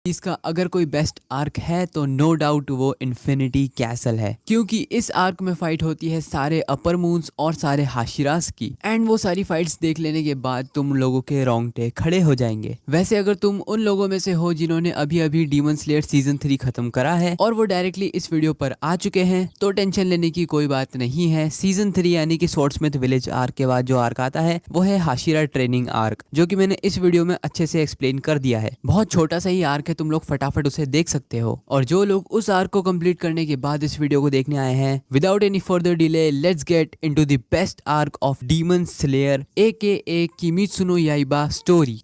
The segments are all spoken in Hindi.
इसका अगर कोई बेस्ट आर्क है तो नो डाउट वो इन्फिनिटी कैसल है, क्योंकि इस आर्क में फाइट होती है सारे अपर मून्स और सारे हाशिरास की। एंड वो सारी फाइट्स देख लेने के बाद तुम लोगों के रोंगटे खड़े हो जाएंगे। वैसे अगर तुम उन लोगों में से हो जिन्होंने अभी अभी डीमन स्लेयर सीजन 3 खत्म करा है और वो डायरेक्टली इस वीडियो पर आ चुके हैं तो टेंशन लेने की कोई बात नहीं है। सीजन 3 यानी कि स्वॉर्डस्मिथ विलेज आर्क के बाद जो आर्क आता है वो है हाशिरा ट्रेनिंग आर्क, जो कि मैंने इस वीडियो में अच्छे से एक्सप्लेन कर दिया है। बहुत छोटा सा ही आर्क है, तुम लोग फटाफट उसे देख सकते हो। और जो लोग उस आर्क को कंप्लीट करने के बाद इस वीडियो को देखने आए हैं, without any further delay let's get into the best arc of Demon Slayer AKA Kimetsu no Yaiba स्टोरी,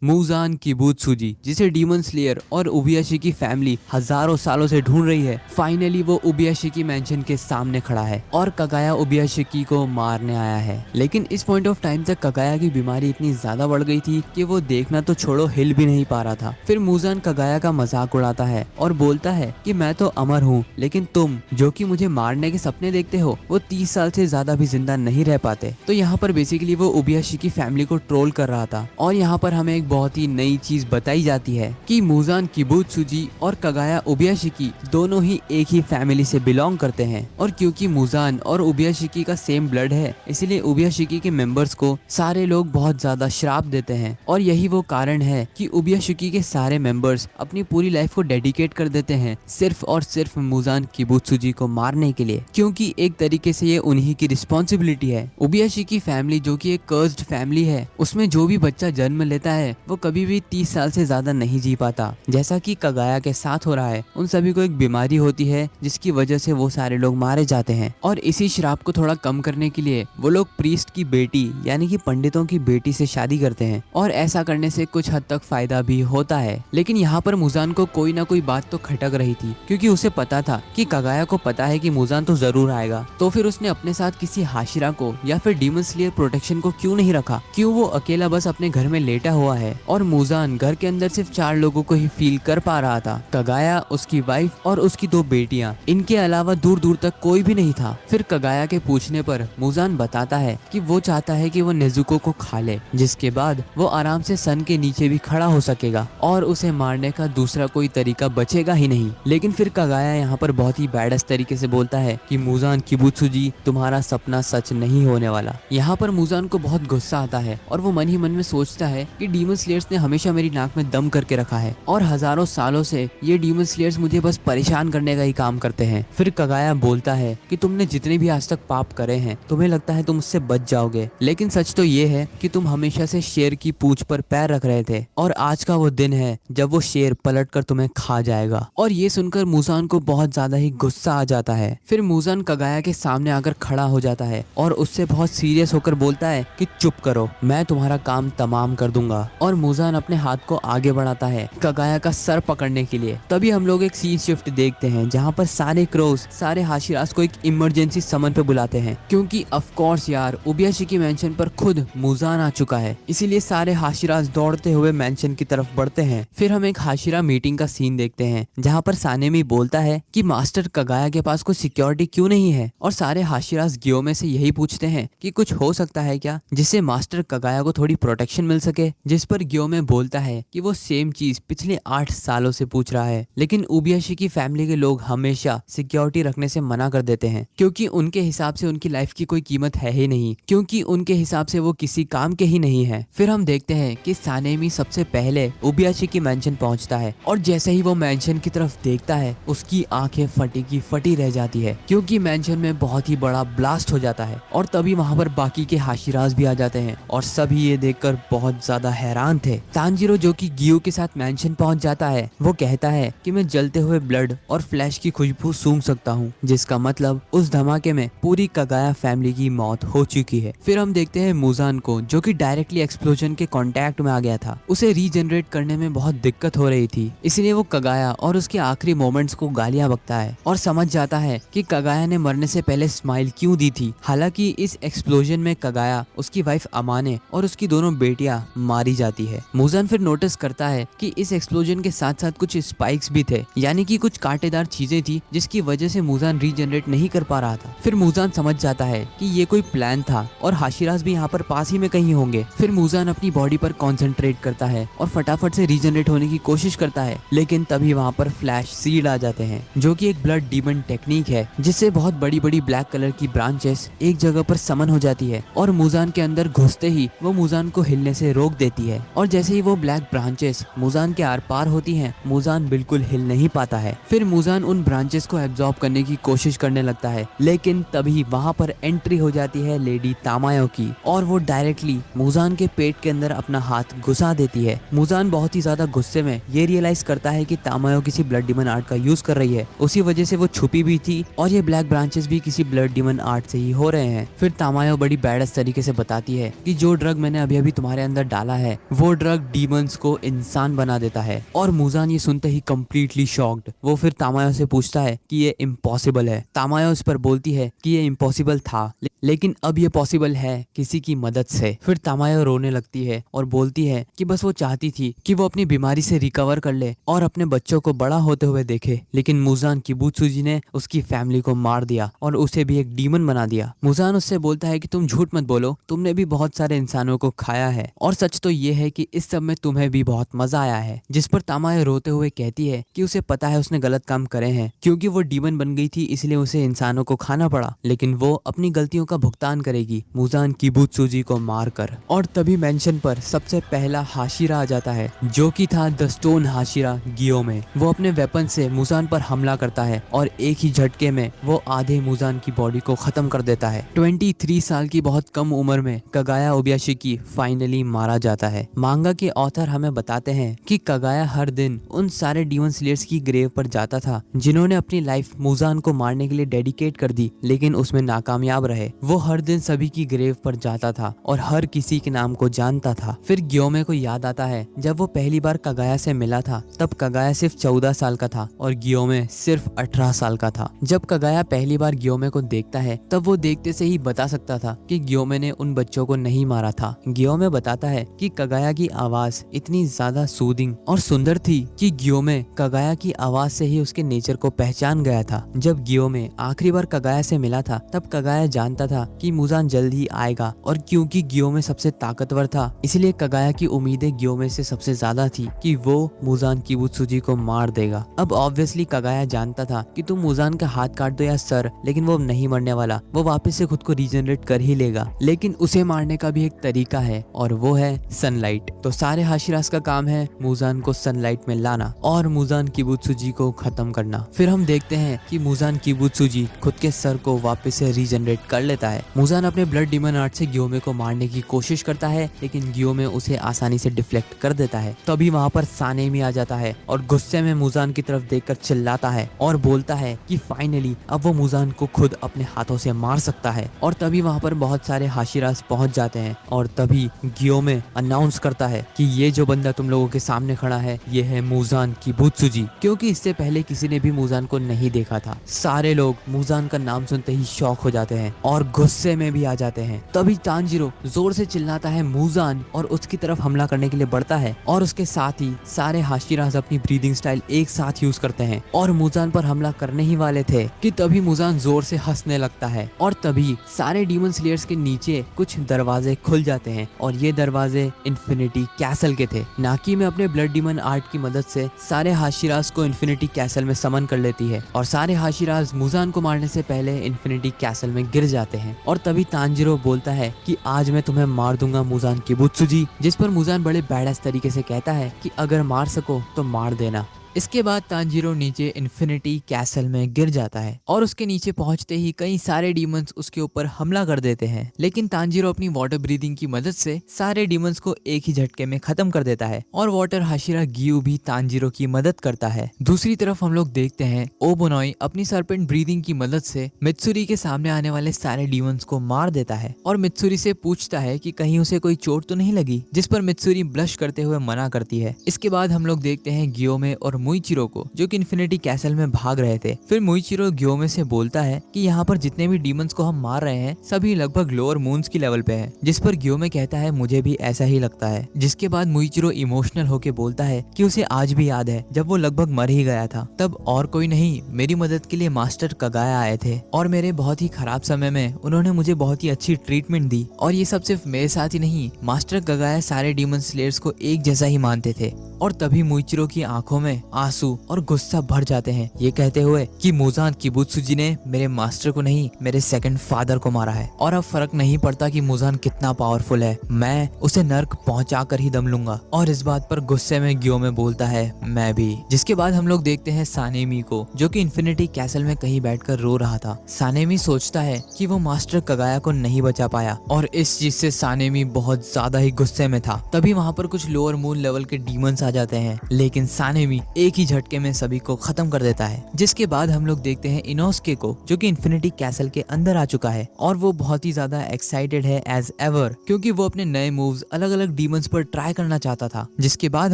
मुजान किबुत्सुजी, जिसे डीमन स्लेयर और उबियाशी की फैमिली हजारों सालों से ढूंढ रही है। फाइनली वो उबियाशी की मैंशन के सामने खड़ा है और कगाया उबियाशी को मारने आया है। लेकिन इस पॉइंट ऑफ टाइम तक कगाया की बीमारी इतनी ज्यादा बढ़ गई थी कि वो देखना तो छोड़ो हिल भी नहीं पा रहा था। फिर मुजान कगाया का मजाक उड़ाता है और बोलता है कि मैं तो अमर हूँ, लेकिन तुम जो कि मुझे मारने के सपने देखते हो वो 30 साल से ज्यादा भी जिंदा नहीं रह पाते। तो यहाँ पर बेसिकली वो उबियाशी की फैमिली को ट्रोल कर रहा था। और यहाँ पर हमें एक बहुत ही नई चीज बताई जाती है कि मुजान किबुत्सुजी और कगाया उबियाशिकी दोनों ही एक ही फैमिली से बिलोंग करते हैं। और क्योंकि मुजान और उबियाशिकी का सेम ब्लड है, इसलिए उबियाशिकी के मेंबर्स को सारे लोग बहुत ज्यादा श्राप देते हैं। और यही वो कारण है कि उबियाशिकी के सारे मेंबर्स अपनी पूरी लाइफ को डेडिकेट कर देते हैं सिर्फ और सिर्फ मुजान किबुत्सुजी को मारने के लिए, क्योंकि एक तरीके से ये उन्हीं की रिस्पॉन्सिबिलिटी है। उबियाशिकी फैमिली जो कि एक कर्स्ड फैमिली है, उसमें जो भी बच्चा जन्म लेता है वो कभी भी 30 साल से ज्यादा नहीं जी पाता, जैसा कि कगाया के साथ हो रहा है। उन सभी को एक बीमारी होती है जिसकी वजह से वो सारे लोग मारे जाते हैं। और इसी श्राप को थोड़ा कम करने के लिए वो लोग प्रीस्ट की बेटी यानी कि पंडितों की बेटी से शादी करते हैं, और ऐसा करने से कुछ हद तक फायदा भी होता है। लेकिन यहाँ पर मुजान को कोई ना कोई बात तो खटक रही थी, क्योंकि उसे पता था कि कगाया को पता है कि मुजान तो जरूर आएगा। तो फिर उसने अपने साथ किसी हाशिरा को या फिर डीमन स्लेयर प्रोटेक्शन को क्यों नहीं रखा? क्यों वो अकेला बस अपने घर में लेटा हुआ है और मुजान घर के अंदर सिर्फ 4 लोगों को ही फील कर पा रहा था? कगाया, उसकी वाइफ और उसकी 2 बेटियां, इनके अलावा दूर दूर तक कोई भी नहीं था। फिर कगाया के पूछने पर मुजान बताता है कि वो चाहता है कि वो नेजुको को खा ले, जिसके बाद वो आराम से सन के नीचे भी खड़ा हो सकेगा और उसे मारने का दूसरा कोई तरीका बचेगा ही नहीं। लेकिन फिर कगाया यहाँ पर बहुत ही बैडस तरीके से बोलता है कि मुजान किबुत्सुजी, तुम्हारा सपना सच नहीं होने वाला। यहाँ पर मुजान को बहुत गुस्सा आता है और वो मन ही मन में सोचता है कि डीमन स्लेयर्स ने हमेशा मेरी नाक में दम करके रखा है और हजारों सालों से ये डीमन स्लेयर्स मुझे बस परेशान करने का ही काम करते हैं। फिर कगाया बोलता है कि तुमने जितने भी आज तक पाप करे हैं, तुम्हें लगता है तुम उससे बच जाओगे, लेकिन सच तो ये है कि तुम हमेशा से शेर की पूंछ पर पैर रख रहे थे और आज का वो दिन है जब वो शेर पलट कर तुम्हें खा जाएगा। और ये सुनकर मुजान को बहुत ज्यादा ही गुस्सा आ जाता है। फिर मुजान कगाया के सामने आकर खड़ा हो जाता है और उससे बहुत सीरियस होकर बोलता है कि चुप करो, मैं तुम्हारा काम तमाम कर दूंगा। और मुजान अपने हाथ को आगे बढ़ाता है कगाया का सर पकड़ने के लिए। तभी हम लोग एक सीन शिफ्ट देखते हैं जहाँ पर सारे क्रोस सारे हाशिरास को एक इमरजेंसी समन पे बुलाते हैं, क्योंकि ऑफ कोर्स यार उबियाशी की मेंशन पर खुद मुजान आ चुका है। इसीलिए सारे हाशिरास दौड़ते हुए मेंशन की तरफ बढ़ते हैं। फिर हम एक हाशिरा मीटिंग का सीन देखते हैं जहाँ पर सानेमी बोलता है कि मास्टर कगाया के पास कोई सिक्योरिटी क्यों नहीं है, और सारे हाशिरास गियो में से यही पूछते हैं कि कुछ हो सकता है क्या जिससे मास्टर कगाया को थोड़ी प्रोटेक्शन मिल सके। जिस पर गियो में बोलता है कि वो सेम चीज पिछले 8 सालों से पूछ रहा है, लेकिन उबियाशी की फैमिली के लोग हमेशा सिक्योरिटी रखने से मना कर देते हैं, क्योंकि उनके हिसाब से उनकी लाइफ की कोई कीमत है ही नहीं, क्योंकि उनके हिसाब से वो किसी काम के ही नहीं है। फिर हम देखते हैं कि सानेमी सबसे पहले उबियाशी की मेंशन पहुंचता है और जैसे ही वो मेंशन की तरफ देखता है उसकी आंखें फटी की फटी रह जाती है, क्योंकि मेंशन में बहुत ही बड़ा ब्लास्ट हो जाता है। और तभी वहां पर बाकी के हाशिरास भी आ जाते हैं और सभी ये देखकर बहुत ज्यादा हैरान थे। तांजीरो जो कि गियो के साथ मेंशन पहुंच जाता है, वो कहता है कि मैं जलते हुए ब्लड और फ्लैश की खुशबू सूंघ सकता हूँ, जिसका मतलब उस धमाके में पूरी कगाया फैमिली की मौत हो चुकी है। फिर हम देखते हैं मुजान को, जो कि डायरेक्टली एक्सप्लोजन के कांटेक्ट में आ गया था। उसे रीजनरेट करने में बहुत दिक्कत हो रही थी, इसलिए वो कगाया और उसके आखिरी मोमेंट्स को गालियां बकता है और समझ जाता है कि कगाया ने मरने से पहले स्माइल क्यों दी थी। हालांकि इस एक्सप्लोजन में कगाया, उसकी वाइफ अमाने और उसकी दोनों बेटियां मारी जाती जाती है। मुजान फिर नोटिस करता है कि इस एक्सप्लोजन के साथ साथ कुछ स्पाइक्स भी थे, यानी कि कुछ कांटेदार चीजें थी जिसकी वजह से मुजान रीजनरेट नहीं कर पा रहा था। फिर मुजान समझ जाता है कि ये कोई प्लान था और हाशिरास भी यहाँ पर पास ही में कहीं होंगे। फिर मुजान अपनी बॉडी पर कॉन्सेंट्रेट करता है और फटाफट से रीजनरेट होने की कोशिश करता है, लेकिन तभी वहाँ पर फ्लैश सीड आ जाते हैं, जो कि एक ब्लड डीमन टेक्निक है, जिससे बहुत बड़ी बड़ी ब्लैक कलर की ब्रांचेस एक जगह पर समन हो जाती है और मुजान के अंदर घुसते ही वो मुजान को हिलने से रोक देती है। और जैसे ही वो ब्लैक ब्रांचेस मुजान के आर पार होती हैं, मुजान बिल्कुल हिल नहीं पाता है। फिर मुजान उन ब्रांचेस को एब्जॉर्ब करने की कोशिश करने लगता है, लेकिन तभी वहाँ पर एंट्री हो जाती है लेडी तामायो की और वो डायरेक्टली मुजान के पेट के अंदर अपना हाथ घुसा देती है। मुजान बहुत ही ज्यादा गुस्से में ये रियलाइज करता है कि तामायो किसी ब्लड डीमन आर्ट का यूज कर रही है, उसी वजह से वो छुपी भी थी और ये ब्लैक ब्रांचेस भी किसी ब्लड डीमन आर्ट से ही हो रहे हैं। फिर तामायो बड़ी बैडस तरीके से बताती है कि जो ड्रग मैंने अभी अभी तुम्हारे अंदर डाला है वो ड्रग डीमंस को इंसान बना देता है। और मुजान ये सुनते ही कंप्लीटली शॉक्ड। वो फिर तामायो से पूछता है कि ये इम्पॉसिबल है। तामायो इस पर बोलती है कि ये इम्पॉसिबल था, लेकिन अब ये पॉसिबल है किसी की मदद से। फिर तामायो रोने लगती है और बोलती है कि बस वो चाहती थी कि वो अपनी बीमारी से रिकवर कर ले और अपने बच्चों को बड़ा होते हुए देखे, लेकिन मुजान किबुत्सुजी ने उसकी फैमिली को मार दिया और उसे भी एक डीमन बना दिया। मुजान उससे बोलता है कि तुम झूठ मत बोलो, तुमने भी बहुत सारे इंसानों को खाया है और सच तो ये है कि इस सब में तुम्हें भी बहुत मजा आया है। जिस पर तामायो रोते हुए कहती है कि उसे पता है उसने गलत काम करे हैं, क्योंकि वो डीमन बन गई थी इसलिए उसे इंसानों को खाना पड़ा, लेकिन वो अपनी गलतियों का भुगतान करेगी मुजान किबुत्सुजी को मारकर। और तभी मेंशन पर सबसे पहला हाशिरा आ जाता है, जो कि था द स्टोन हाशिरा गियोमे। वो अपने वेपन से मुजान पर हमला करता है और एक ही झटके में वो आधे मुजान की बॉडी को खत्म कर देता है। 23 साल की बहुत कम उम्र में कगाया ओबयाशिकी फाइनली मारा जाता है। मांगा के ऑथर हमें बताते हैं कि कगाया हर दिन उन सारे डीमन स्लेयर्स की ग्रेव पर जाता था जिन्होंने अपनी लाइफ मुजान को मारने के लिए डेडिकेट कर दी, लेकिन उसमें नाकामयाब रहे। वो हर दिन सभी की ग्रेव पर जाता था और हर किसी के नाम को जानता था। फिर गियोमे को याद आता है जब वो पहली बार कगाया से मिला था, तब कगाया सिर्फ 14 साल का था और गियोमे सिर्फ 18 साल का था। जब कगाया पहली बार गियोमे को देखता है तब वो देखते से ही बता सकता था कि गियोमे ने उन बच्चों को नहीं मारा था। गियोमे बताता है कि कगाया की आवाज इतनी ज्यादा सूदिंग और सुंदर थी कि गियोमे कगाया की आवाज से ही उसके नेचर को पहचान गया था। जब गियोमे आखिरी बार कगाया से मिला था तब कगाया जानता था कि मुजान जल्द ही आएगा, और क्योंकि गियोमे सबसे ताकतवर था इसलिए कगाया की उम्मीदें गियोमे से सबसे ज्यादा थी कि वो मुजान किबुत्सुजी को मार देगा। अब ऑब्वियसली कगाया जानता था कि तुम मुजान का हाथ काट दो या सर, लेकिन वो नहीं मरने वाला, वो वापस से खुद को रीजनरेट कर ही लेगा। लेकिन उसे मारने का भी एक तरीका है और वो है सनलाइट। तो सारे हाशिरास का काम है मुजान को सनलाइट में लाना और मुजान किबुत्सुजी को खत्म करना। फिर हम देखते हैं कि मुजान किबुत्सुजी खुद के सर को वापस से रीजनरेट कर लेता है। मुजान अपने ब्लड डीमन आर्ट से गियोमे को मारने की कोशिश करता है, लेकिन गियोमे उसे आसानी से डिफ्लेक्ट कर देता है। तभी वहाँ पर सानेमी आ जाता है और गुस्से में मुजान की तरफ देखकर चिल्लाता है और बोलता है कि फाइनली अब वो मुजान को खुद अपने हाथों से मार सकता है। और तभी वहाँ पर बहुत सारे हाशिरास पहुंच जाते हैं और तभी गियोमे अनाउंस करता है कि ये जो बंदा तुम लोगों के सामने खड़ा है ये है मुजान किबुत्सुजी, क्योंकि इससे पहले किसी ने भी मुजान को नहीं देखा था। सारे लोग मुजान का नाम सुनते ही शॉक हो जाते हैं और गुस्से में भी आ जाते हैं। तभी तांजीरो जोर से चिल्लाता है मुजान और उसकी तरफ हमला करने के लिए बढ़ता है और उसके साथ ही सारे हाशिरास अपनी ब्रीदिंग स्टाइल एक साथ यूज करते हैं और मुजान पर हमला करने ही वाले थे कि तभी मुजान जोर से हंसने लगता है और तभी सारे डीमन स्लेयर्स के नीचे कुछ दरवाजे खुल जाते हैं और ये दरवाजे इन्फिनिटी कैसल के थे। नाकी में अपने ब्लड डीमन आर्ट की मदद से सारे हाशिरास को इन्फिनिटी कैसल में समन कर लेती है और सारे हाशिरास मुजान को मारने से पहले इन्फिनिटी कैसल में गिर जाते हैं। और तभी तांजीरो बोलता है कि आज मैं तुम्हें मार दूंगा मुजान किबुत्सुजी, जिस पर मुजान बड़े बैडस तरीके से कहता है कि अगर मार सको तो मार देना। इसके बाद तांजीरो नीचे इन्फिनिटी कैसल में गिर जाता है और उसके नीचे पहुंचते ही कई सारे डीमंस उसके ऊपर हमला कर देते हैं, लेकिन तांजीरो अपनी वाटर ब्रीदिंग की मदद से सारे डीमंस को एक ही झटके में खत्म कर देता है और वाटर हाशिरा गियू भी तांजीरो की मदद करता है। दूसरी तरफ हम लोग देखते हैं ओबोनोई अपनी सर्पेंट ब्रीदिंग की मदद से मित्सुरी के सामने आने वाले सारे डीमंस को मार देता है और मित्सुरी से पूछता है कि कहीं उसे कोई चोट तो नहीं लगी, जिस पर मित्सुरी ब्लश करते हुए मना करती है। इसके बाद हम लोग देखते हैं गियोमे और मुइचिरो को, जो कि इन्फिनिटी कैसल में भाग रहे थे। फिर मुइचिरो ग्योमे से बोलता है कि यहाँ पर जितने भी डीमंस को हम मार रहे हैं सभी लगभग लोअर मून्स की लेवल पे हैं, जिस पर ग्योमे कहता है मुझे भी ऐसा ही लगता है। जिसके बाद मुइचिरो इमोशनल होके बोलता है कि उसे आज भी याद है जब वो लगभग मर ही गया था, तब और कोई नहीं मेरी मदद के लिए मास्टर कगाया आए थे और मेरे बहुत ही खराब समय में उन्होंने मुझे बहुत ही अच्छी ट्रीटमेंट दी। और ये सब सिर्फ मेरे साथ ही नहीं, मास्टर कगाया सारे डीमन स्लेयर्स को एक जैसा ही मानते थे। और तभी मुइचिरो की आंखों में आंसू और गुस्सा भर जाते हैं, ये कहते हुए कि मुजान किबुत्सुजी ने मेरे मास्टर को नहीं मेरे सेकंड फादर को मारा है और अब फर्क नहीं पड़ता कि मुजान कितना पावरफुल है, मैं उसे नर्क पहुंचा कर ही दम लूंगा। और इस बात पर गुस्से में ग्योमे बोलता है मैं भी। जिसके बाद हम लोग देखते हैं सानेमी को, जो कि इन्फिनिटी कैसल में कहीं बैठकर रो रहा था। सानेमी सोचता है कि वो मास्टर कगाया को नहीं बचा पाया और इस चीज से सानेमी बहुत ज्यादा ही गुस्से में था। तभी वहाँ पर कुछ लोअर मून लेवल के डीमंस आ जाते हैं, लेकिन सानेमी एक ही झटके में सभी को खत्म कर देता है। जिसके बाद हम लोग देखते हैं इनोस्के को, जो कि इन्फिनिटी कैसल के अंदर आ चुका है और वो बहुत ही ज्यादा एक्साइटेड है एज एवर, क्योंकि वो अपने नए मूव्स अलग अलग डीमंस पर ट्राई करना चाहता था। जिसके बाद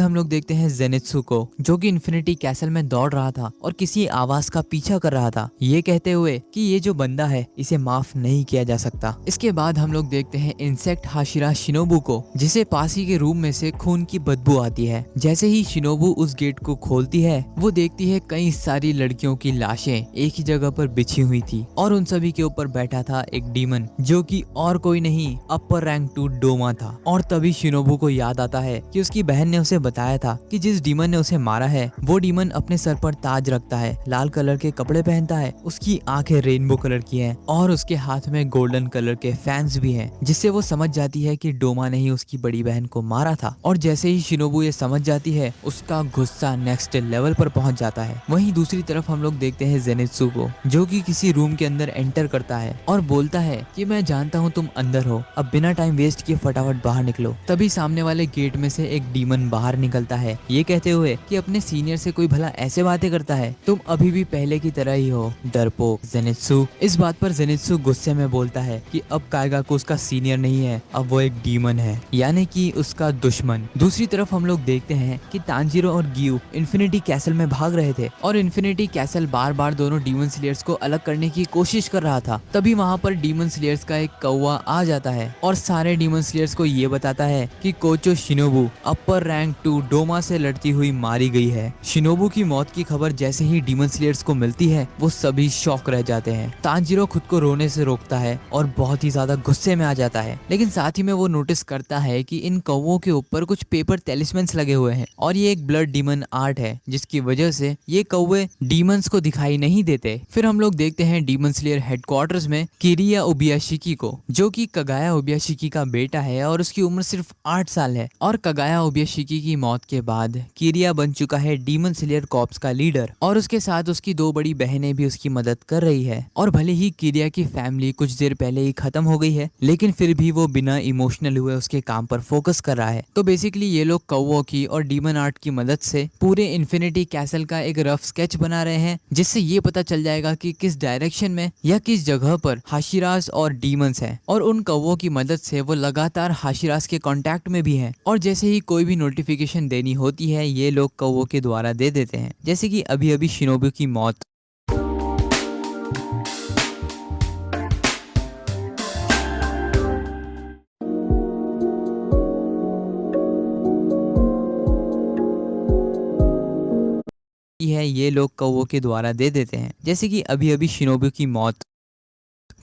हम लोग देखते हैं जेनित्सु को, जो कि इन्फिनिटी कैसल में दौड़ रहा था और किसी आवाज का पीछा कर रहा था, ये कहते हुए कि ये जो बंदा है इसे माफ नहीं किया जा सकता। इसके बाद हम लोग देखते हैं इंसेक्ट हाशिरा शिनोबू को, जिसे पास ही के रूम में से खून की बदबू आती है। जैसे ही शिनोबू उस गेट को खोलती है, वो देखती है कई सारी लड़कियों की लाशें एक ही जगह पर बिछी हुई थी और उन सभी के ऊपर बैठा था एक डीमन, जो कि और कोई नहीं अपर रैंक 2 डोमा था। और तभी शिनोबू को याद आता है कि उसकी बहन ने उसे बताया था कि जिस डीमन ने उसे मारा है वो डीमन अपने सर पर ताज रखता है, लाल कलर के कपड़े पहनता है, उसकी आंखें रेनबो कलर की हैं और उसके हाथ में गोल्डन कलर के फैंस भी हैं, जिससे वो समझ जाती है कि डोमा ने ही उसकी बड़ी बहन को मारा था। और जैसे ही शिनोबू ये समझ जाती है, उसका गुस्सा नेक्स्ट लेवल पर पहुंच जाता है। वहीं दूसरी तरफ हम लोग देखते हैं जेनित्सु को, जो कि किसी रूम के अंदर एंटर करता है और बोलता है कि मैं जानता हूँ तुम अंदर हो, अब बिना टाइम वेस्ट किए फटाफट बाहर निकलो। तभी सामने वाले गेट में से एक डीमन बाहर निकलता है, ये कहते हुए कि अपने सीनियर से कोई भला ऐसे बातें करता है, तुम अभी भी पहले की तरह ही हो डरपोक जेनित्सु। इस बात पर जेनित्सु गुस्से में बोलता है कि अब काइगाकू उसका सीनियर नहीं है, अब वो एक डीमन है, यानी कि उसका दुश्मन। दूसरी तरफ हम लोग देखते हैं कि तांजीरो और गियू इन्फिनिटी कैसल में भाग रहे थे और इन्फिनिटी कैसल बार बार दोनों डीमन स्लेयर्स को अलग करने की कोशिश कर रहा था। तभी वहाँ पर डीमन स्लेयर्स का एक कौवा आ जाता है और सारे डीमन स्लेयर्स को ये बताता है कि कोचो शिनोबू अपर रैंक 2 डोमा से लड़ती हुई मारी गई है। शिनोबू की मौत की खबर जैसे ही डीमन स्लेयर्स को मिलती है, वो सभी शॉक रह जाते हैं। तांजीरो खुद को रोने से रोकता है और बहुत ही ज्यादा गुस्से में आ जाता है, लेकिन साथ ही में वो नोटिस करता है कि इन कौवों के ऊपर कुछ पेपर टेलिस्मेंस लगे हुए हैं और ये एक ब्लड डीमन आर्ट है, जिसकी वजह से ये कौवे डीमंस को दिखाई नहीं देते। फिर हम लोग देखते हैं डीमन स्लेयर हेडक्वार्टर्स में किरिया ओबियाशिकी को, जो कि कगाया ओबियाशिकी का बेटा है और उसकी उम्र सिर्फ 8 साल है। और कगाया ओबियाशिकी की मौत के बाद किरिया बन चुका है डीमन स्लेयर कॉर्प्स का लीडर और उसके साथ उसकी 2 बड़ी बहनें भी उसकी मदद कर रही है। और भले ही किरिया की फैमिली कुछ देर पहले ही खत्म हो गई है, लेकिन फिर भी वो बिना इमोशनल हुए उसके काम पर फोकस कर रहा है। तो बेसिकली ये लोग कौवों की और डीमन आर्ट की मदद से पूरे इन्फिनिटी कैसल का एक रफ स्केच बना रहे हैं, जिससे ये पता चल जाएगा कि किस डायरेक्शन में या किस जगह पर हाशिरास और डीमंस हैं। और उन कौवों की मदद से वो लगातार हाशिरास के कांटेक्ट में भी हैं और जैसे ही कोई भी नोटिफिकेशन देनी होती है, ये लोग कौवों के द्वारा दे देते हैं, जैसे कि अभी अभी शिनोबू की मौत। है ये लोग कौवों के द्वारा दे देते हैं, जैसे कि अभी अभी शिनोबू की मौत।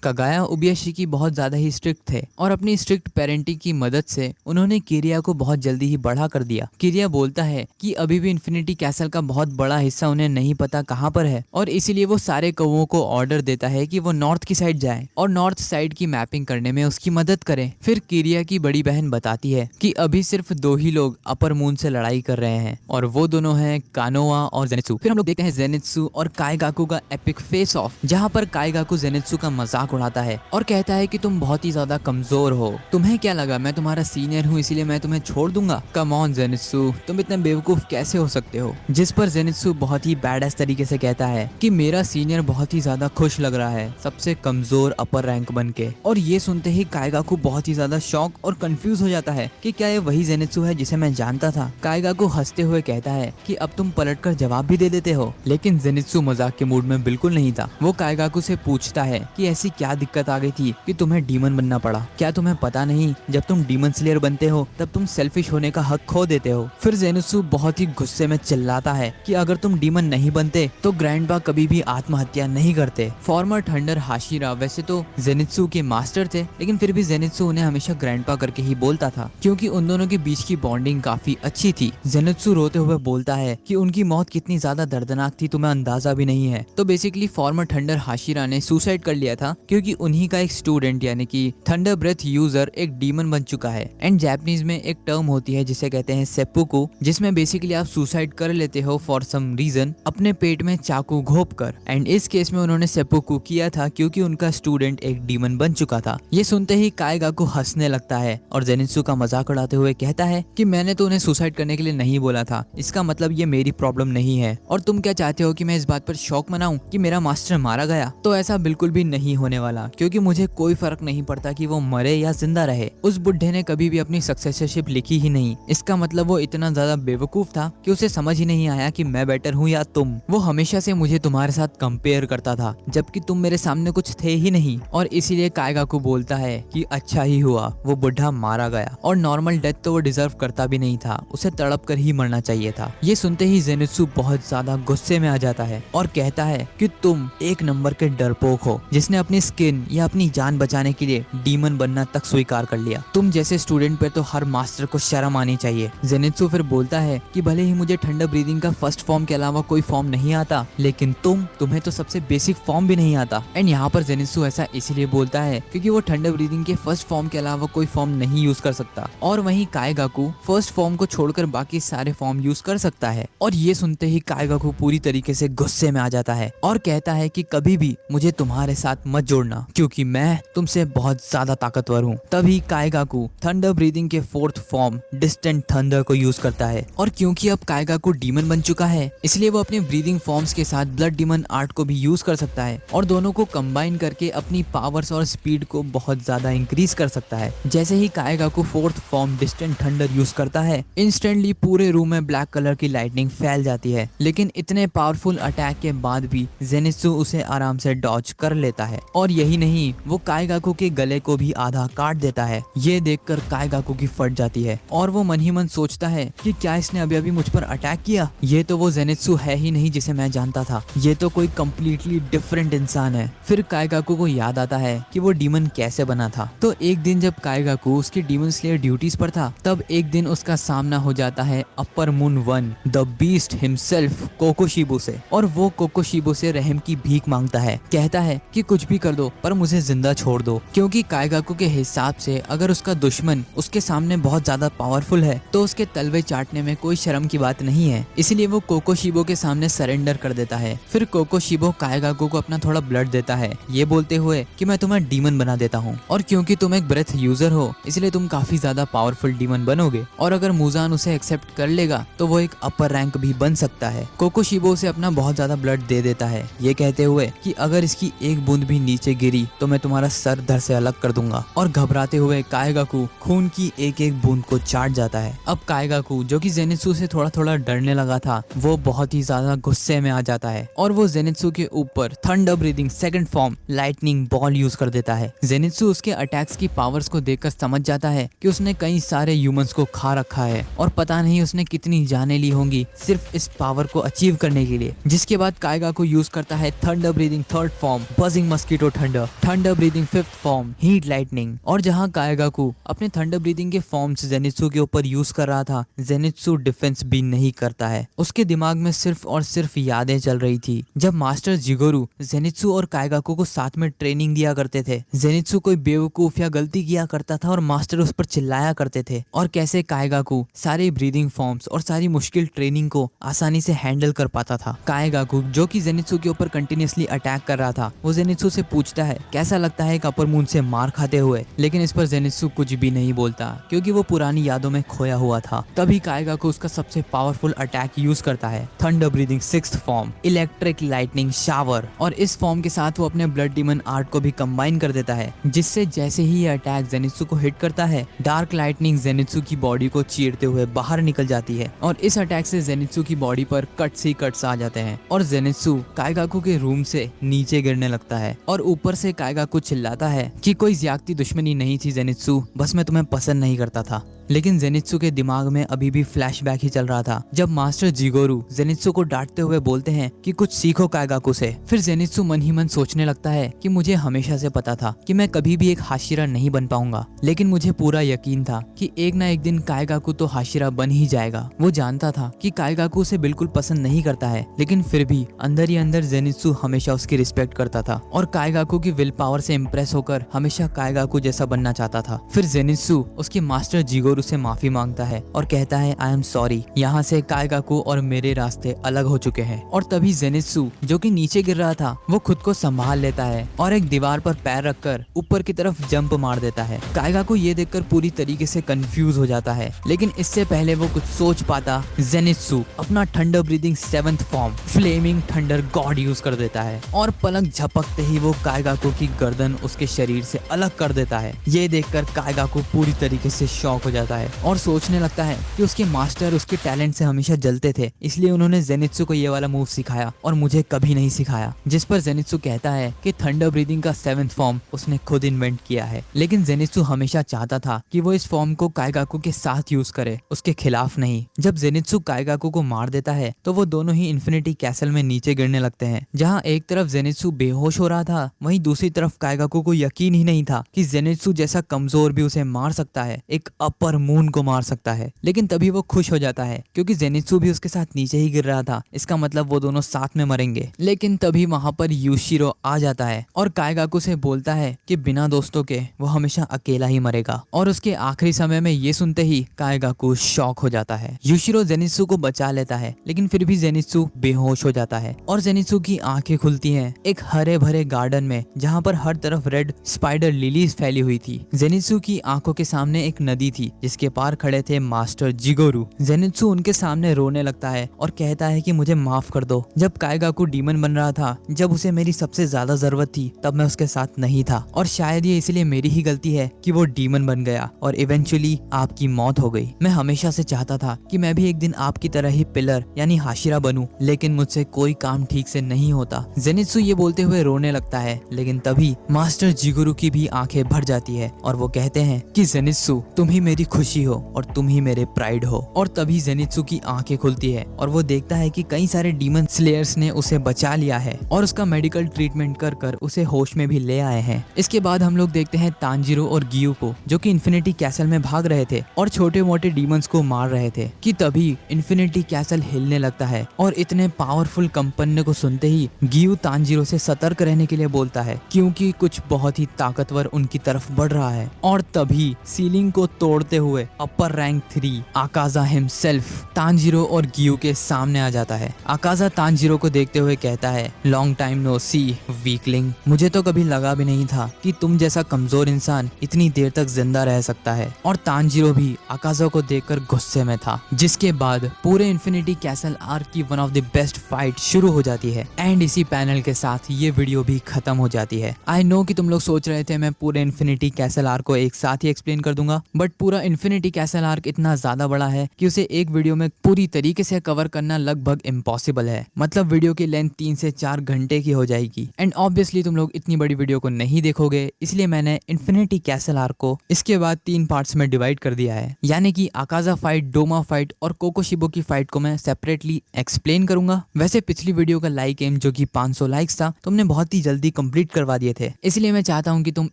कगाया ओबियाशिकी बहुत ज्यादा ही स्ट्रिक्ट थे और अपनी स्ट्रिक्ट पेरेंटिंग की मदद से उन्होंने किरिया को बहुत जल्दी ही बढ़ा कर दिया। किरिया बोलता है कि अभी भी इन्फिनिटी कैसल का बहुत बड़ा हिस्सा उन्हें नहीं पता कहाँ पर है और इसीलिए वो सारे कौवों को ऑर्डर देता है कि वो नॉर्थ की साइड जाए और नॉर्थ साइड की मैपिंग करने में उसकी मदद करें। फिर किरिया की बड़ी बहन बताती है कि अभी सिर्फ 2 ही लोग अपर मून से लड़ाई कर रहे हैं और वो दोनों हैं कानोआ और जेनित्सु। फिर हम लोग देखते हैं जेनित्सु और काइगाकू का एपिक फेस ऑफ, जहाँ पर काइगाकू जेनित्सु का मजाक उड़ाता है और कहता है कि तुम बहुत ही ज्यादा कमजोर हो। तुम्हें क्या लगा मैं तुम्हारा सीनियर हूँ इसीलिए मैं तुम्हें छोड़ दूंगा? कम ऑन जेनित्सु, तुम इतने बेवकूफ कैसे हो सकते हो? जिस पर जेनित्सु बहुत ही बैडएस तरीके से कहता है कि मेरा सीनियर बहुत ही ज्यादा खुश लग रहा है सबसे कमजोर अपर रैंक बन के। और ये सुनते ही काइगाकू बहुत ही ज्यादा शॉक और कंफ्यूज हो जाता है कि क्या ये वही जेनित्सु है जिसे मैं जानता था। काइगाकू हंसते हुए कहता है कि अब तुम पलटकर जवाब भी दे देते हो। लेकिन जेनित्सु मजाक के मूड में बिल्कुल नहीं था। वो काइगाकू से पूछता है कि ऐसी क्या दिक्कत आ गई थी कि तुम्हें डीमन बनना पड़ा? क्या तुम्हें पता नहीं जब तुम डीमन स्लेयर बनते हो तब तुम सेल्फिश होने का हक खो देते हो? फिर जेनित्सु बहुत ही गुस्से में चिल्लाता है कि अगर तुम डीमन नहीं बनते तो ग्रैंडपा कभी भी आत्महत्या नहीं करते। फॉर्मर थंडर हाशिरा वैसे तो जेनित्सु के मास्टर थे, लेकिन फिर भी जेनित्सु उन्हें हमेशा ग्रैंडपा करके ही बोलता था क्योंकि उन दोनों के बीच की बॉन्डिंग काफी अच्छी थी। जेनित्सु रोते हुए बोलता है कि उनकी मौत कितनी ज्यादा दर्दनाक थी तुम्हें अंदाजा भी नहीं है। तो बेसिकली फॉर्मर थंडर हाशिरा ने सुसाइड कर लिया था क्योंकि उन्हीं का एक स्टूडेंट यानी कि थंडर ब्रेथ यूजर एक डीमन बन चुका है। एंड जापानीज में एक टर्म होती है जिसे कहते हैं सेप्पुकु, जिसमें बेसिकली आप सुसाइड कर लेते हो फॉर सम रीजन अपने पेट में चाकू घोप कर। एंड इस केस में उन्होंने सेप्पुकु किया था क्योंकि उनका स्टूडेंट एक डीमन बन चुका था। ये सुनते ही काइगाकू हंसने लगता है और जेनित्सु का मजाक उड़ाते हुए कहता है कि मैंने तो उन्हें सुसाइड करने के लिए नहीं बोला था, इसका मतलब ये मेरी प्रॉब्लम नहीं है। और तुम क्या चाहते हो कि मैं इस बात पर शौक मनाऊं कि मेरा मास्टर मारा गया? तो ऐसा बिल्कुल भी नहीं होने वाला क्योंकि मुझे कोई फर्क नहीं पड़ता कि वो मरे या जिंदा रहे। उस बुढ़े ने कभी भी अपनी सक्सेसरशिप लिखी ही नहीं। इसका मतलब वो इतना ज्यादा बेवकूफ था कि उसे समझ ही नहीं आया कि मैं बेटर हूँ या तुम। वो हमेशा से मुझे तुम्हारे साथ कंपेयर करता था जबकि तुम मेरे सामने कुछ थे ही नहीं। और इसीलिए काइगाकू बोलता है कि अच्छा ही हुआ वो बुढ़ा मारा गया और नॉर्मल डेथ तो वो डिजर्व करता भी नहीं था, उसे तड़प कर ही मरना चाहिए था। ये सुनते ही जेनित्सु बहुत ज्यादा गुस्से में आ जाता है और कहता है कि तुम एक नंबर के डरपोक हो जिसने अपनी स्किन या अपनी जान बचाने के लिए डीमन बनना तक स्वीकार कर लिया। तुम जैसे स्टूडेंट पे तो हर मास्टर को शर्म आनी चाहिए। जेनित्सु फिर बोलता है कि भले ही मुझे थंडर ब्रीदिंग का फर्स्ट फॉर्म के अलावा कोई फॉर्म नहीं आता, लेकिन तुम्हें तो सबसे बेसिक फॉर्म भी नहीं आता। एंड यहाँ पर जेनित्सु ऐसा इसीलिए बोलता है क्योंकि वो थंडर ब्रीदिंग के फर्स्ट फॉर्म के अलावा कोई फॉर्म नहीं यूज कर सकता और वहीं काइगाकू फर्स्ट फॉर्म को छोड़कर बाकी सारे फॉर्म यूज कर सकता है। और ये सुनते ही काइगाकू पूरी तरीके से गुस्से में आ जाता है और कहता है कि कभी भी मुझे तुम्हारे साथ मत जोड़ना क्योंकि मैं तुमसे बहुत ज्यादा ताकतवर हूँ। तभी काइगाकू थंडर ब्रीदिंग के फोर्थ फॉर्म डिस्टेंट थंडर को यूज करता है और क्योंकि अब काइगाकू डीमन बन चुका है इसलिए वो अपने ब्रीदिंग फॉर्म्स के साथ ब्लड डीमन आर्ट को भी यूज कर सकता है और दोनों को कंबाइन करके अपनी पावर्स और स्पीड को बहुत ज्यादा इंक्रीज कर सकता है। जैसे ही Kaigaku fourth form distant thunder use करता है इंस्टेंटली पूरे रूम में ब्लैक कलर की लाइटनिंग फैल जाती है, लेकिन इतने पावरफुल अटैक के बाद भी जेनित्सु उसे आराम से डॉज कर लेता है। और यही नहीं, वो काइगाकू के गले को भी आधा काट देता है। ये देखकर काइगाकू की फट जाती है और वो मन ही मन सोचता है कि क्या इसने अभी अभी मुझ पर अटैक किया? ये तो वो जेनित्सु है ही नहीं जिसे मैं जानता था, ये तो कोई कम्प्लीटली डिफरेंट इंसान है। फिर काइगाकू को याद आता है कि वो डीमन कैसे बना था। तो एक दिन जब काइगाकू उसकी डीमन स्लेयर ड्यूटीज पर था तब एक दिन उसका सामना हो जाता है upper moon one the beast himself Kokushibo से। और वो कोकोशिबो से रहम की भीख मांगता है, कहता है कि कुछ भी कर दो पर मुझे जिंदा छोड़ दो, क्योंकि काइगाकू के हिसाब से अगर उसका दुश्मन उसके सामने बहुत ज्यादा पावरफुल है तो उसके तलवे चाटने में कोई शर्म की बात नहीं है। इसलिए वो कोकोशिबो के सामने सरेंडर कर देता है। फिर कोकोशिबो काइगाकू को अपना थोड़ा ब्लड देता है, ये बोलते हुए कि मैं तुम्हें डीमन बना देता हूँ और क्योंकि तुम एक ब्रेथ यूजर हो इसलिए तुम काफी ज्यादा पावरफुल डीमन बनोगे और अगर मुजान उसे एक्सेप्ट कर लेगा तो वो एक अपर रैंक भी बन सकता है। कोकोशिबो उसे अपना बहुत ज्यादा ब्लड दे देता है, ये कहते हुए कि अगर इसकी एक बूंद भी नीचे गिरी तो मैं तुम्हारा सर धड़ से अलग कर दूंगा। और घबराते हुए काइगाकू खून की एक एक बूंद को चाट जाता है। अब काइगाकू जो कि जेनित्सु से थोड़ा थोड़ा डरने लगा था वो बहुत ही ज्यादा गुस्से में आ जाता है और वो जेनित्सु के ऊपर thunder breathing second form lightning ball use कर देता है। जेनित्सु उसके अटैक्स की पावर्स को देखकर समझ जाता है कि उसने कई सारे ह्यूमंस को खा रखा है और पता नहीं उसने कितनी जानें ली होंगी सिर्फ इस पावर को अचीव करने के लिए। जिसके बाद काइगाकू यूज करता है thunder breathing third form buzzing mosquito thunder, thunder breathing fifth form heat lightning. और जहां काइगाकू अपने थंडर ब्रीदिंग के फॉर्म्स जेनित्सु के ऊपर यूज कर रहा था, जेनित्सु डिफेंस भी नहीं करता है। उसके दिमाग में सिर्फ और सिर्फ यादें चल रही थी जब मास्टर जिगोरू जेनित्सु और काइगाकू को साथ में ट्रेनिंग दिया करते थे। जेनित्सु कोई बेवकूफ या गलती किया करता था और मास्टर उस पर चिल्लाया करते थे और कैसे काइगाकू सारे ब्रीदिंग फॉर्म्स और सारी मुश्किल ट्रेनिंग को आसानी से हैंडल कर पाता था। काइगाकू जो कि जेनित्सु के ऊपर कंटिन्यूअसली अटैक कर रहा था वो जेनित्सु से पूछ पूछता है कैसा लगता है एक अपर मून से मार खाते हुए, लेकिन इस पर जेनित्सु कुछ भी नहीं बोलता क्योंकि वो पुरानी यादों में खोया हुआ था। तभी काइगाकू उसका सबसे पावरफुल अटैक यूज करता है, thunder breathing 6th form, electric lightning shower. और इस फॉर्म के साथ वो अपने ब्लड डीमन आर्ट को भी कंबाइन कर देता है, जिससे जैसे ही ये अटैक जेनित्सु को हिट करता है, डार्क लाइटनिंग जेनित्सु की बॉडी को चीरते हुए बाहर निकल जाती है और इस अटैक से जेनित्सु की बॉडी पर कट्स ही कट्स आ जाते हैं और जेनित्सु काइगाकू के रूम से नीचे गिरने लगता है और ऊपर से काइगाकू चिल्लाता है कि कोई ज्यादती दुश्मनी नहीं थी जेनित्सु, बस मैं तुम्हें पसंद नहीं करता था। लेकिन जेनित्सु के दिमाग में अभी भी फ्लैशबैक ही चल रहा था जब मास्टर जिगोरू जेनित्सु को डांटते हुए बोलते हैं कि कुछ सीखो काइगाकू से। फिर जेनित्सु मन ही मन सोचने लगता है कि मुझे हमेशा से पता था कि मैं कभी भी एक हाशिरा नहीं बन पाऊंगा, लेकिन मुझे पूरा यकीन था कि एक ना एक दिन काइगाकू तो हाशिरा बन ही जाएगा। वो जानता था कि काइगाकू उसे बिल्कुल पसंद नहीं करता है, लेकिन फिर भी अंदर ही अंदर जेनित्सु हमेशा उसकी रिस्पेक्ट करता था और काइगाकू की विल पावर से इम्प्रेस होकर हमेशा काइगाकू जैसा बनना चाहता था। फिर जेनित्सु उसके मास्टर जिगोरू से माफी मांगता है और कहता है आई एम सॉरी, यहाँ से काइगाकू और मेरे रास्ते अलग हो चुके हैं। और तभी जेनित्सु जो कि नीचे गिर रहा था वो खुद को संभाल लेता है और एक दीवार पर पैर रखकर ऊपर की तरफ जंप मार देता है। काइगाकू ये देखकर पूरी तरीके से कंफ्यूज हो जाता है, लेकिन इससे पहले वो कुछ सोच पाता, जेनित्सु अपना thunder breathing 7th form flaming thunder god use कर देता है और पलक झपकते ही वो काइगाकू की गर्दन उसके शरीर से अलग कर देता है। ये देखकर काइगाकू पूरी तरीके से शॉक हो जाता है और सोचने लगता है कि उसके मास्टर उसके टैलेंट से हमेशा जलते थे, इसलिए उन्होंने जेनित्सु को ये वाला मूव सिखाया और मुझे कभी नहीं सिखाया। जिस पर जेनित्सु कहता है कि थंडर ब्रीदिंग का 7th फॉर्म उसने खुद इन्वेंट किया है, लेकिन जेनित्सु हमेशा चाहता था कि वो इस फॉर्म को काइगाकू के साथ यूज करे, उसके खिलाफ नहीं। जब जेनित्सु काइगाकू को मार देता है तो वो दोनों ही इन्फिनिटी कैसल में नीचे गिरने लगते हैं। जहाँ एक तरफ जेनित्सु बेहोश हो रहा था, वहीं दूसरी तरफ काइगाकू को यकीन ही नहीं था कि जेनित्सु जैसा कमजोर भी उसे मार सकता है, एक अपर मून को मार सकता है। लेकिन तभी वो खुश हो जाता है क्योंकि जेनित्सु भी उसके साथ नीचे ही गिर रहा था, इसका मतलब वो दोनों साथ में मरेंगे। लेकिन तभी वहां पर यूशिरो आ जाता है और काइगाकू से बोलता है कि बिना दोस्तों के वो हमेशा अकेला ही मरेगा। और उसके आखिरी समय में ये सुनते ही काइगाकू शॉक हो जाता है। यूशिरो जेनित्सु को बचा लेता है, लेकिन फिर भी जेनित्सु बेहोश हो जाता है और जेनित्सु की आंखें खुलती हैं एक हरे भरे गार्डन में जहाँ पर हर तरफ रेड स्पाइडर लिलीज फैली हुई थी। जेनित्सु की आंखों के सामने एक नदी थी जिसके पार खड़े थे मास्टर जिगोरू। जेनित्सु उनके सामने रोने लगता है और कहता है कि मुझे माफ कर दो, जब काइगाकू डीमन बन रहा था, जब उसे मेरी सबसे ज्यादा जरूरत थी, तब मैं उसके साथ नहीं था और शायद ये इसलिए मेरी ही गलती है कि वो डीमन बन गया और इवेंचुअली आपकी मौत हो गई। मैं हमेशा से चाहता था कि मैं भी एक दिन आपकी तरह ही पिलर यानी हाशिरा बनूं, लेकिन मुझसे कोई काम ठीक से नहीं होता। जेनित्सु ये बोलते हुए रोने लगता है, लेकिन तभी मास्टर जिगोरू की भी आंखें भर जाती है और वो कहते हैं कि जेनित्सु तुम ही मेरी खुशी हो और तुम ही मेरे प्राइड हो। और तभी जेनित्सु की आंखें खुलती है और वो देखता है कि कई सारे डीमन स्लेयर्स ने उसे बचा लिया है और उसका मेडिकल ट्रीटमेंट कर कर उसे होश में भी ले आए हैं। इसके बाद हम लोग देखते हैं तांजीरो और गियू को, जो कि इन्फिनिटी कैसल में भाग रहे थे और छोटे मोटे डीमंस को मार रहे थे, कि तभी इन्फिनिटी कैसल हिलने लगता है और इतने पावरफुल कंपन को सुनते ही गियू तांजीरो से सतर्क रहने के लिए बोलता है क्योंकि कुछ बहुत ही ताकतवर उनकी तरफ बढ़ रहा है। और तभी सीलिंग को तोड़ते हुए अपर रैंक 3 आकाजा हिमसेल्फ तांजीरो और गियू के सामने आ जाता है। आकाजा तांजीरो को देखते हुए कहता है लॉन्ग टाइम नो सी वीकलिंग, मुझे तो कभी लगा भी नहीं था कि तुम जैसा कमजोर इंसान इतनी देर तक जिंदा रह सकता है। और तांजीरो भी आकाजा को देखकर गुस्से में था, जिसके बाद पूरे इन्फिनिटी कैसल आर्क की one of the best fight शुरू हो जाती है एंड इसी पैनल के साथ ये वीडियो भी खत्म हो जाती है। आई नो कि तुम लोग सोच रहे थे मैं पूरे इन्फिनिटी कैसल आर्क को एक साथ ही एक्सप्लेन कर दूंगा, बट पूरा इन्फिनिटी कैसल आर्क इतना ज्यादा बड़ा है कि उसे एक वीडियो में पूरी तरीके से कवर करना लगभग इम्पॉसिबल है। मतलब वीडियो की लेंथ 3 से 4 घंटे की हो जाएगी एंड ऑब्वियसली तुम लोग इतनी बड़ी वीडियो को नहीं देखोगे, इसलिए मैंने इन्फिनिटी कैसल आर्क को इसके बाद 3 पार्ट्स में डिवाइड कर दिया है। यानी कि आकाजा फाइट, डोमा फाइट और कोकोशिबो की फाइट को मैं सेपरेटली एक्सप्लेन करूंगा। वैसे पिछली वीडियो का लाइक एम जो कि 500 लाइक्स था तुमने बहुत ही जल्दी कंप्लीट करवा दिए थे, इसलिए मैं चाहता हूं कि तुम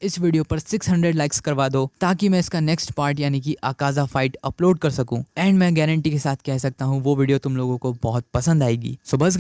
इस वीडियो पर 600 लाइक्स करवा दो ताकि मैं इसका नेक्स्ट पार्ट यानी कि आकाजा फाइट अपलोड कर सकूं एंड मैं गारंटी के साथ कह सकता हूं वो वीडियो तुम लोगों को बहुत पसंद आएगी। सो बस